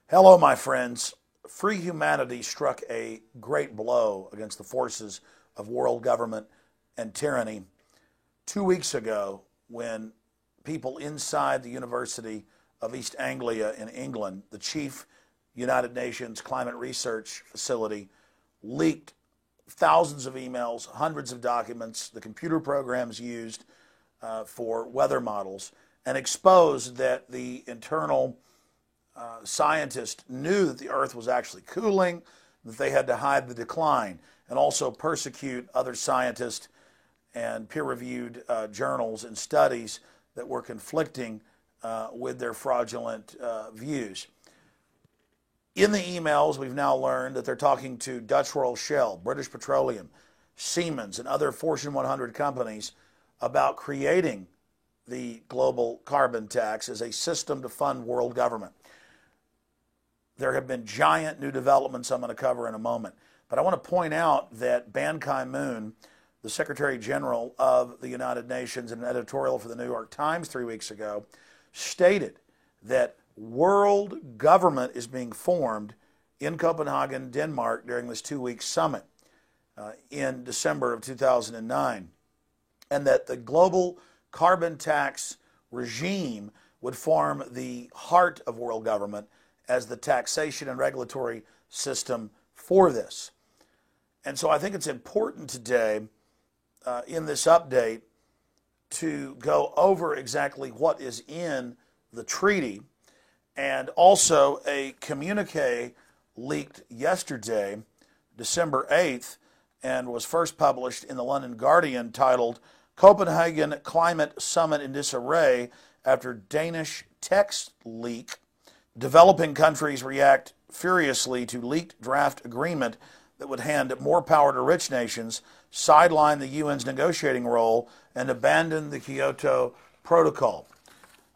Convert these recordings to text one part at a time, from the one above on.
Hello, my friends. Free humanity struck a great blow against the forces of world government and tyranny 2 weeks ago when people inside the University of East Anglia in England, the chief United Nations climate research facility, leaked thousands of emails, hundreds of documents, the computer programs used for weather models, and exposed that the internal scientists knew that the Earth was actually cooling, that they had to hide the decline, and also persecute other scientists and peer-reviewed journals and studies that were conflicting with their fraudulent views. In the emails, we've now learned that they're talking to Dutch Royal Shell, British Petroleum, Siemens, and other Fortune 100 companies about creating the global carbon tax as a system to fund world government. There have been giant new developments I'm going to cover in a moment. But I want to point out that Ban Ki-moon, the Secretary General of the United Nations, in an editorial for the New York Times 3 weeks ago, stated that world government is being formed in Copenhagen, Denmark, during this 2-week summit in December of 2009, and that the global carbon tax regime would form the heart of world government as the taxation and regulatory system for this. And so I think it's important today in this update to go over exactly what is in the treaty, and also a communique leaked yesterday, December 8th, and was first published in the London Guardian, titled Copenhagen Climate Summit in Disarray After Danish Text Leak. Developing countries react furiously to leaked draft agreement that would hand more power to rich nations, sideline the UN's negotiating role, and abandon the Kyoto Protocol.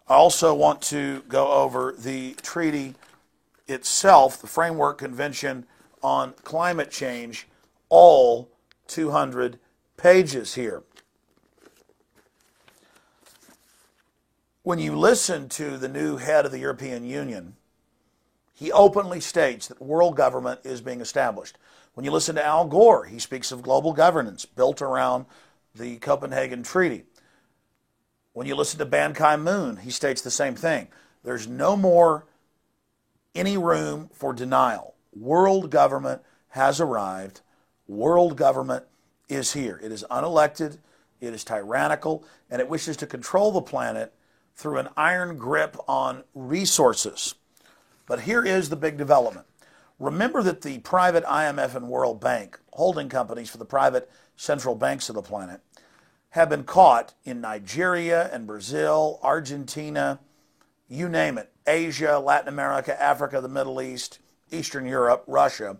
I also want to go over the treaty itself, the Framework Convention on Climate Change, all 200 pages here. When you listen to the new head of the European Union, he openly states that world government is being established. When you listen to Al Gore, he speaks of global governance built around the Copenhagen Treaty. When you listen to Ban Ki-moon, he states the same thing. There's no more any room for denial. World government has arrived. World government is here. It is unelected, it is tyrannical, and it wishes to control the planet through an iron grip on resources. But here is the big development. Remember that the private IMF and World Bank, holding companies for the private central banks of the planet, have been caught in Nigeria and Brazil, Argentina, you name it, Asia, Latin America, Africa, the Middle East, Eastern Europe, Russia,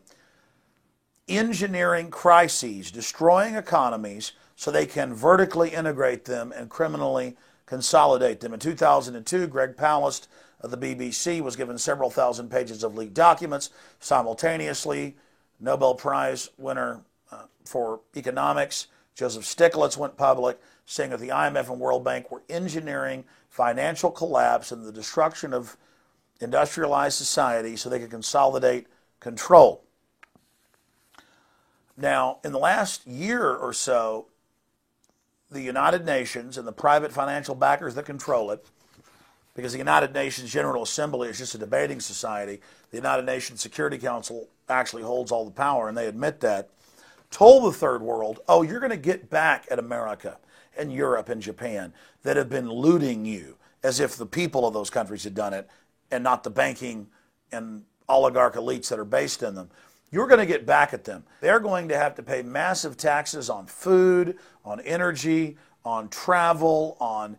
engineering crises, destroying economies so they can vertically integrate them and criminally consolidate them. In 2002, Greg Palast of the BBC was given several thousand pages of leaked documents. Simultaneously, Nobel Prize winner for economics, Joseph Stiglitz, went public saying that the IMF and World Bank were engineering financial collapse and the destruction of industrialized society so they could consolidate control. Now, in the last year or so, the United Nations and the private financial backers that control it, because the United Nations General Assembly is just a debating society, the United Nations Security Council actually holds all the power, and they admit that, told the third world, oh, you're going to get back at America and Europe and Japan that have been looting you, as if the people of those countries had done it and not the banking and oligarch elites that are based in them. You're going to get back at them. They're going to have to pay massive taxes on food, on energy, on travel, on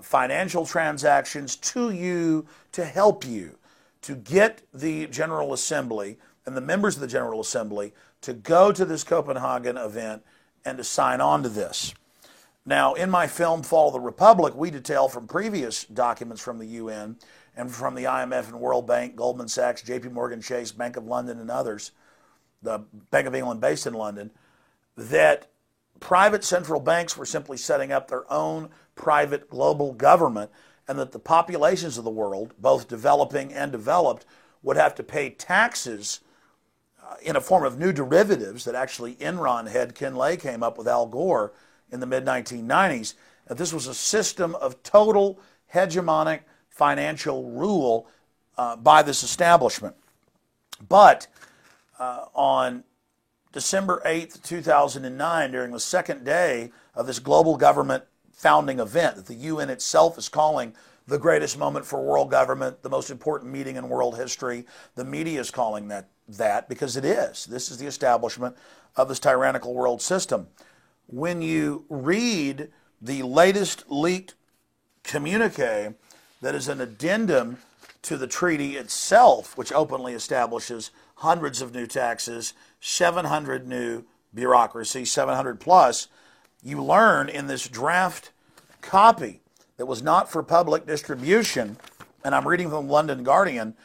financial transactions to you, to help you, to get the General Assembly and the members of the General Assembly to go to this Copenhagen event and to sign on to this. Now, in my film, Fall of the Republic, we detail from previous documents from the UN and from the IMF and World Bank, Goldman Sachs, JP Morgan Chase, Bank of London, and others, the Bank of England based in London, that private central banks were simply setting up their own private global government, and that the populations of the world, both developing and developed, would have to pay taxes in a form of new derivatives that actually Enron head Ken Lay came up with Al Gore in the mid-1990s. That this was a system of total hegemonic financial rule by this establishment. But on December 8th, 2009, during the second day of this global government founding event that the UN itself is calling the greatest moment for world government, the most important meeting in world history, the media is calling that because it is. This is the establishment of this tyrannical world system. When you read the latest leaked communique that is an addendum to the treaty itself, which openly establishes hundreds of new taxes, 700 new bureaucracy, 700 plus, you learn in this draft copy that was not for public distribution, and I'm reading from the London Guardian,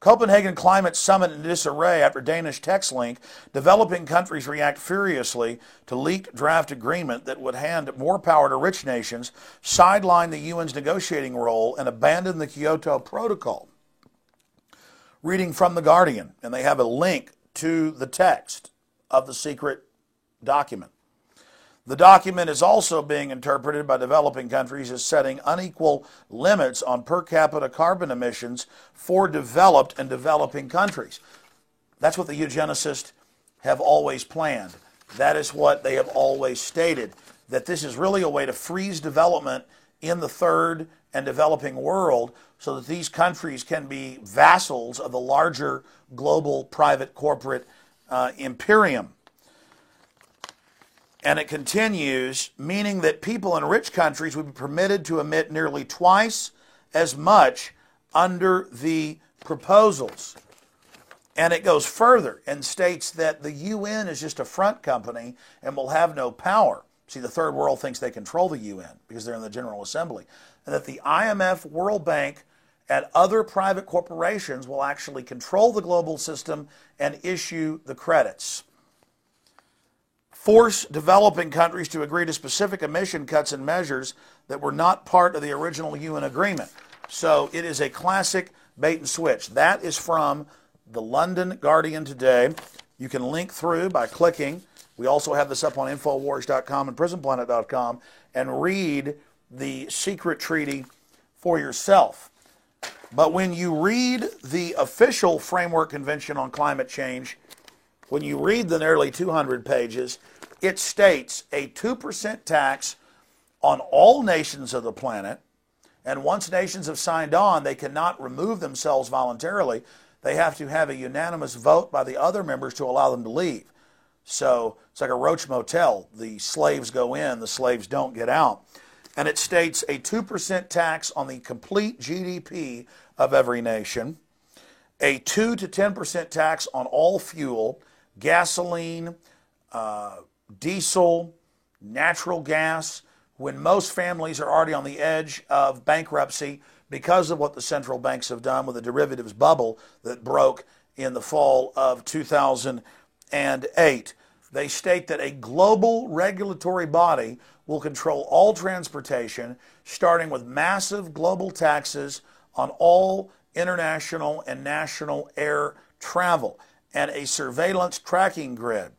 Copenhagen Climate Summit in disarray after Danish text link. Developing countries react furiously to leaked draft agreement that would hand more power to rich nations, sideline the UN's negotiating role, and abandon the Kyoto Protocol. Reading from the Guardian, and they have a link to the text of the secret document. The document is also being interpreted by developing countries as setting unequal limits on per capita carbon emissions for developed and developing countries. That's what the eugenicists have always planned. That is what they have always stated, that this is really a way to freeze development in the third and developing world so that these countries can be vassals of the larger global private corporate imperium. And it continues, meaning that people in rich countries would be permitted to emit nearly twice as much under the proposals. And it goes further and states that the UN is just a front company and will have no power. See, the third world thinks they control the UN because they're in the General Assembly. And that the IMF, World Bank, and other private corporations will actually control the global system and issue the credits. Force developing countries to agree to specific emission cuts and measures that were not part of the original UN agreement. So it is a classic bait and switch. That is from the London Guardian today. You can link through by clicking. We also have this up on Infowars.com and PrisonPlanet.com and read the secret treaty for yourself. But when you read the official Framework Convention on Climate Change, when you read the nearly 200 pages, it states a 2% tax on all nations of the planet, and once nations have signed on, they cannot remove themselves voluntarily. They have to have a unanimous vote by the other members to allow them to leave. So it's like a roach motel. The slaves go in, the slaves don't get out. And it states a 2% tax on the complete GDP of every nation, a 2 to 10% tax on all fuel, gasoline, diesel, natural gas, when most families are already on the edge of bankruptcy because of what the central banks have done with the derivatives bubble that broke in the fall of 2008. They state that a global regulatory body will control all transportation, starting with massive global taxes on all international and national air travel, and a surveillance tracking grid,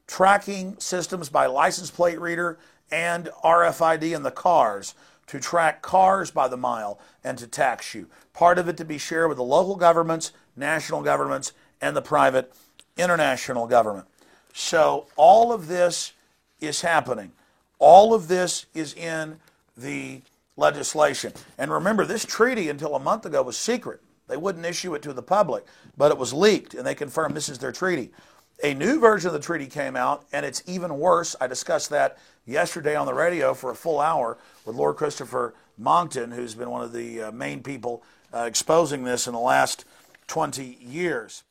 tracking systems by license plate reader and RFID in the cars to track cars by the mile and to tax you. Part of it to be shared with the local governments, national governments, and the private international government. So all of this is happening. All of this is in the legislation. And remember, this treaty until a month ago was secret. They wouldn't issue it to the public, but it was leaked, and they confirmed this is their treaty. A new version of the treaty came out, and it's even worse. I discussed that yesterday on the radio for a full hour with Lord Christopher Monckton, who's been one of the main people exposing this in the last 20 years.